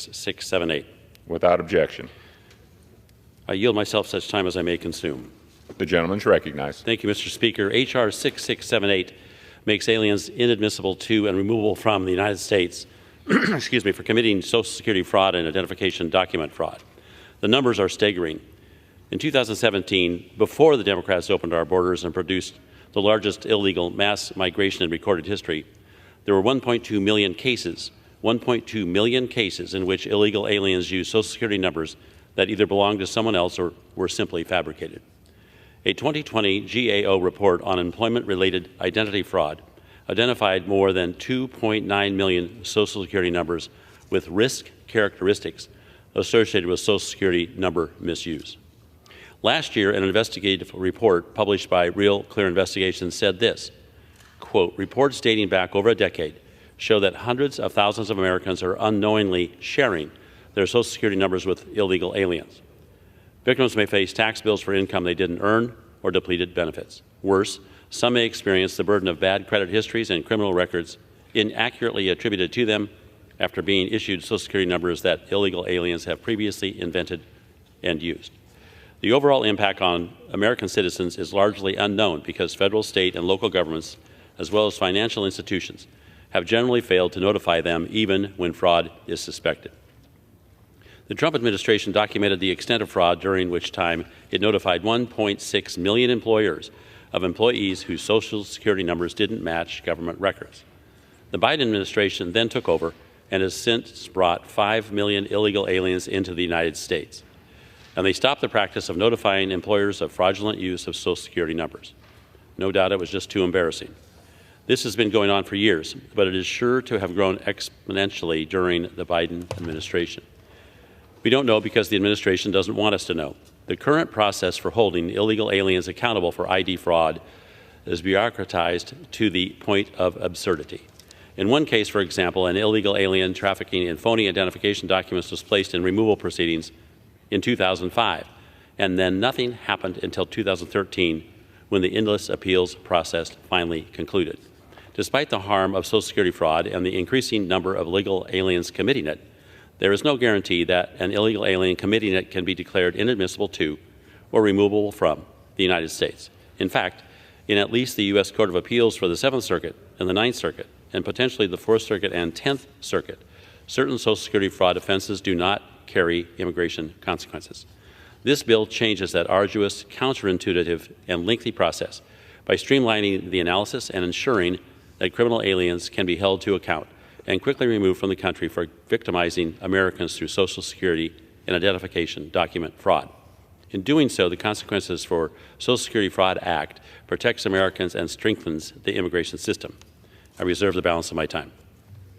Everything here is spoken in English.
678. Without objection. I yield myself such time as I may consume. The gentleman is recognized. Thank you, Mr. Speaker. H.R. 6678 makes aliens inadmissible to and removable from the United States excuse me, for committing Social Security fraud and identification document fraud. The numbers are staggering. In 2017, before the Democrats opened our borders and produced the largest illegal mass migration in recorded history, there were 1.2 million cases, 1.2 million cases in which illegal aliens used Social Security numbers that either belonged to someone else or were simply fabricated. A 2020 GAO report on employment-related identity fraud identified more than 2.9 million Social Security numbers with risk characteristics associated with Social Security number misuse. Last year, an investigative report published by Real Clear Investigations said this, quote, reports dating back over a decade show that hundreds of thousands of Americans are unknowingly sharing their Social Security numbers with illegal aliens. Victims may face tax bills for income they didn't earn or depleted benefits. Worse, some may experience the burden of bad credit histories and criminal records inaccurately attributed to them after being issued Social Security numbers that illegal aliens have previously invented and used. The overall impact on American citizens is largely unknown because federal, state, and local governments, as well as financial institutions, have generally failed to notify them even when fraud is suspected. The Trump administration documented the extent of fraud, during which time it notified 1.6 million employers of employees whose Social Security numbers didn't match government records. The Biden administration then took over and has since brought 5 million illegal aliens into the United States. And they stopped the practice of notifying employers of fraudulent use of Social Security numbers. No doubt it was just too embarrassing. This has been going on for years, but it is sure to have grown exponentially during the Biden administration. We don't know because the administration doesn't want us to know. The current process for holding illegal aliens accountable for ID fraud is bureaucratized to the point of absurdity. In one case, for example, an illegal alien trafficking in phony identification documents was placed in removal proceedings in 2005, and then nothing happened until 2013 when the endless appeals process finally concluded. Despite the harm of Social Security fraud and the increasing number of illegal aliens committing it, there is no guarantee that an illegal alien committing it can be declared inadmissible to or removable from the United States. In fact, in at least the U.S. Court of Appeals for the 7th Circuit and the 9th Circuit, and potentially the 4th Circuit and 10th Circuit, certain Social Security fraud offenses do not carry immigration consequences. This bill changes that arduous, counterintuitive, and lengthy process by streamlining the analysis and ensuring that criminal aliens can be held to account and quickly removed from the country for victimizing Americans through Social Security and identification document fraud. In doing so, the Consequences for Social Security Fraud Act protects Americans and strengthens the immigration system. I reserve the balance of my time.